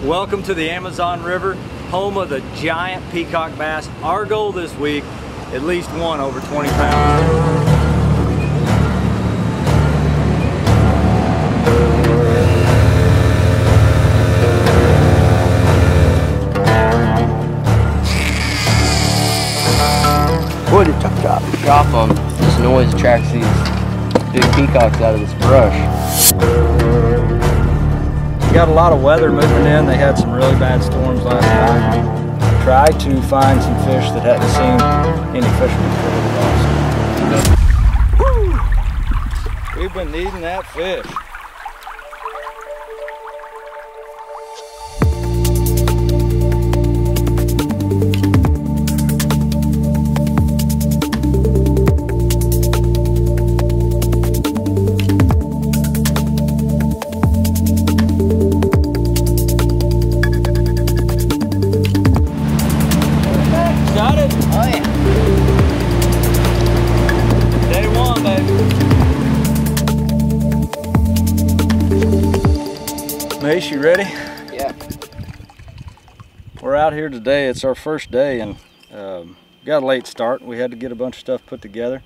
Welcome to the Amazon River, home of the giant peacock bass. Our goal this week, at least one over 20 pounds. Wood it, chop, chop. Drop them. This noise attracts these big peacocks out of this brush. We got a lot of weather moving in. They had some really bad storms last night. Try to find some fish that hadn't seen any fishermen before. We've been needing that fish. Mace, you ready? Yeah. We're out here today. It's our first day and got a late start. We had to get a bunch of stuff put together.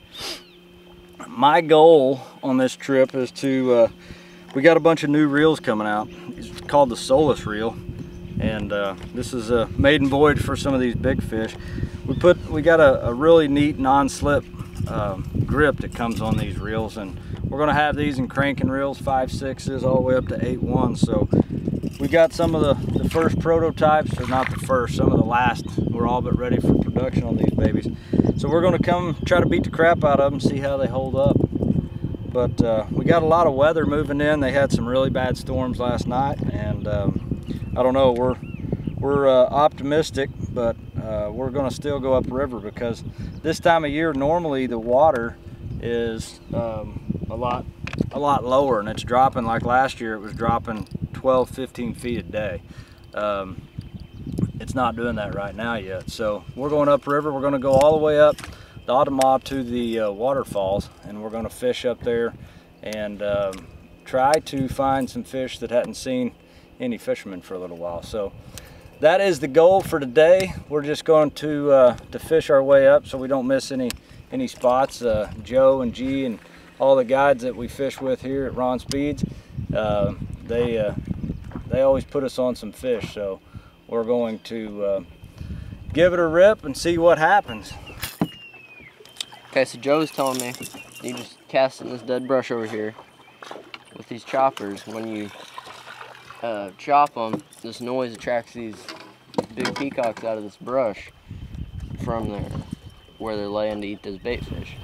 My goal on this trip is to, we got a bunch of new reels coming out. It's called the Solace reel. And this is a maiden voyage for some of these big fish. We got a really neat non-slip grip that comes on these reels, and we're going to have these in cranking reels, 5/6s all the way up to 8/1. So we got some of the first prototypes, or not the first, some of the last. We're all but ready for production on these babies. So we're going to come try to beat the crap out of them, see how they hold up. But we got a lot of weather moving in. They had some really bad storms last night, and I don't know, we're optimistic, but we're going to still go upriver because this time of year normally the water is a lot lower, and it's dropping. Like last year it was dropping 12-15 feet a day. It's not doing that right now yet, so we're going upriver. We're going to go all the way up the Ottawa to the waterfalls, and we're going to fish up there and try to find some fish that hadn't seen any fishermen for a little while. So that is the goal for today. We're just going to fish our way up so we don't miss any spots. Joe and G and all the guides that we fish with here at Ron Speeds, they always put us on some fish. So we're going to give it a rip and see what happens. Okay, so Joe's telling me you just cast in this dead brush over here with these choppers. When you chop them, this noise attracts these big peacocks out of this brush from where they're laying to eat those bait fish.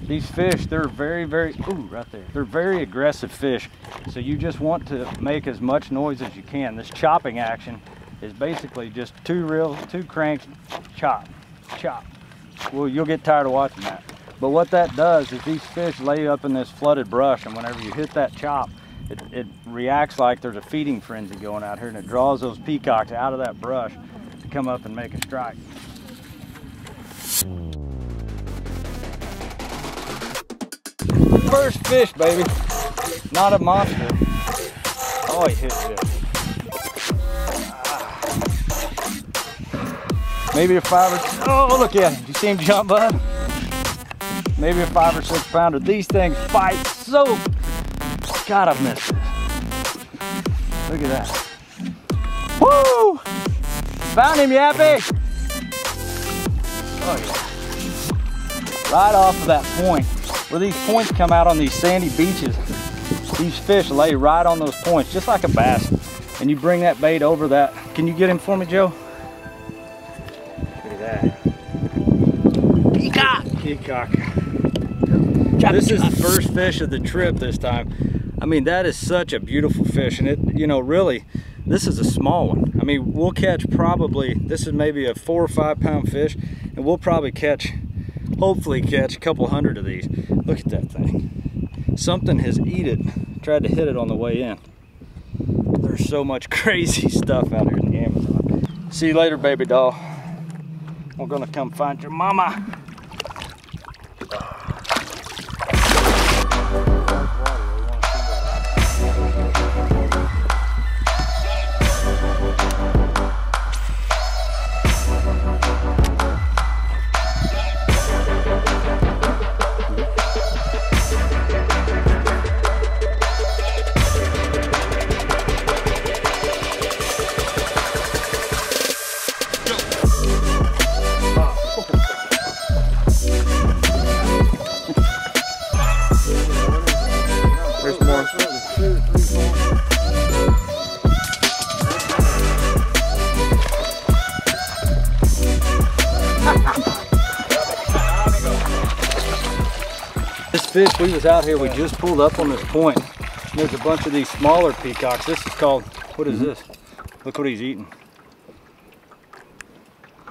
These fish, they're very, ooh, right there. They're very aggressive fish. So you just want to make as much noise as you can. This chopping action is basically just two reels, two cranks, chop, chop. Well, you'll get tired of watching that. But what that does is these fish lay up in this flooded brush, and whenever you hit that chop, it reacts like there's a feeding frenzy going out here, and it draws those peacocks out of that brush to come up and make a strike. First fish, baby. Not a monster. Oh, he hit it. Maybe a 5 or, oh, look at him. Did you see him jump up? Maybe a 5 or 6 pounder. These things fight so, God, I've missed this. Look at that. Woo! Found him, Yappy. Oh, yeah. Right off of that point. Where these points come out on these sandy beaches, these fish lay right on those points, just like a bass. And you bring that bait over that. Can you get him for me, Joe? Look at that. Peacock! Peacock. This is the first fish of the trip this time. I mean, that is such a beautiful fish. And it, you know, really, this is a small one. I mean, we'll catch probably, this is maybe a 4 or 5 pound fish, and we'll probably catch, hopefully catch a couple hundred of these. Look at that thing. Something has tried to hit it on the way in. There's so much crazy stuff out here in the Amazon. See you later, baby doll. We're gonna come find your mama. There's more. This fish, we was out here, we just pulled up on this point. There's a bunch of these smaller peacocks. This is called, what is this? Look what he's eating.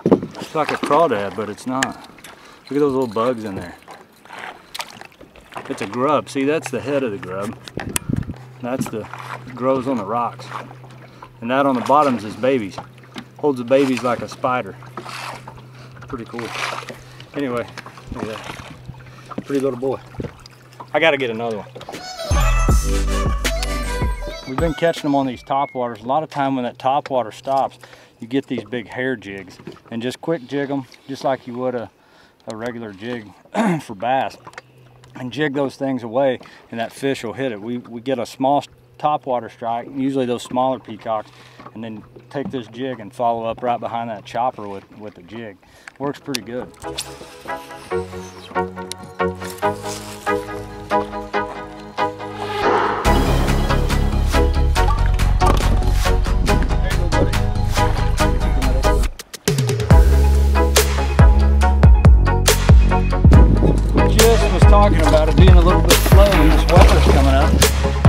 It's like a crawdad, but it's not. Look at those little bugs in there. It's a grub. See, that's the head of the grub. That's the, it grows on the rocks. And that on the bottom's his babies. Holds the babies like a spider. Pretty cool. Anyway, look at that. Pretty little boy. I gotta get another one. We've been catching them on these top waters. A lot of time when that top water stops, you get these big hair jigs. And just quick jig them, just like you would a regular jig for bass. And jig those things away and that fish will hit it. We get a small top water strike, usually those smaller peacocks, and then take this jig and follow up right behind that chopper with the jig. Works pretty good. Talking about it being a little bit slow when this weather's coming up.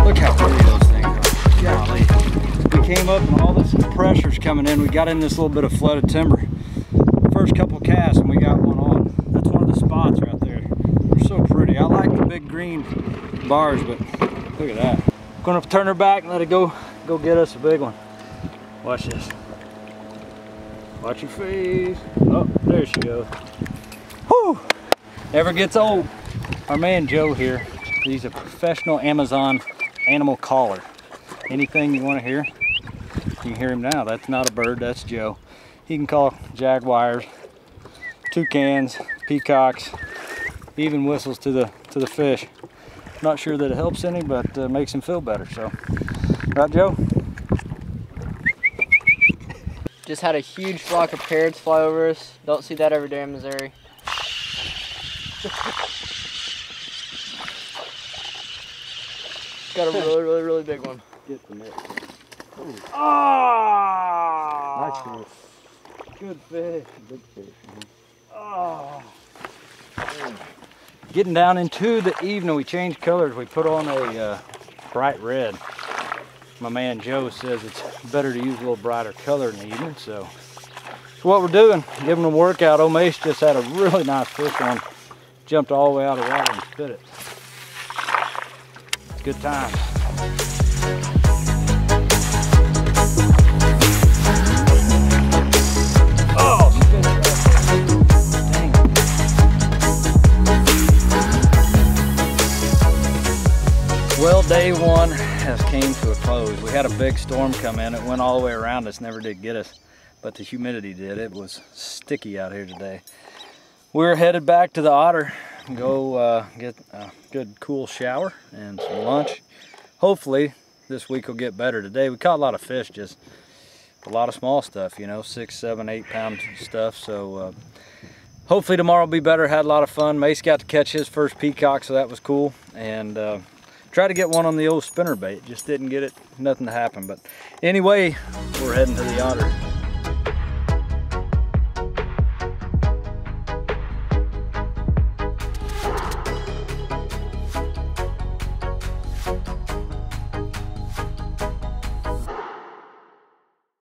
Look how pretty those things are. Golly. We came up and all this pressure's coming in. We got in this little bit of flooded timber. First couple casts and we got one on. That's one of the spots right there. They're so pretty. I like the big green bars, but look at that. I'm gonna turn her back and let it go get us a big one. Watch this. Watch your face. Oh, there she goes. Whew! Never gets old. Our man Joe here, he's a professional Amazon animal caller. Anything you want to hear, you can hear him now. That's not a bird, that's Joe. He can call jaguars, toucans, peacocks, even whistles to the fish. Not sure that it helps any, but makes him feel better. So, right, Joe? Just had a huge flock of parrots fly over us. Don't see that every day in Missouri. Got a really big one. Get the net. Ah! Nice fish. Good fish. Big fish. Oh. Getting down into the evening, we changed colors. We put on a bright red. My man Joe says it's better to use a little brighter color in the evening, so what we're doing, giving them a workout. Old Mace just had a really nice fish on. Jumped all the way out of the water and spit it. Good time. Oh, spit it. Dang. Well, day one has came to a close. We had a big storm come in. It went all the way around us, never did get us, but the humidity did. It was sticky out here today. We're headed back to the Otter, go get a good cool shower and some lunch. Hopefully this week will get better. Today we caught a lot of fish, just a lot of small stuff, you know, 6, 7, 8 pound stuff. So hopefully tomorrow will be better. Had a lot of fun. Mace got to catch his first peacock, so that was cool. And tried to get one on the old spinner bait, just didn't get it, nothing to happen. But anyway, we're heading to the Otter.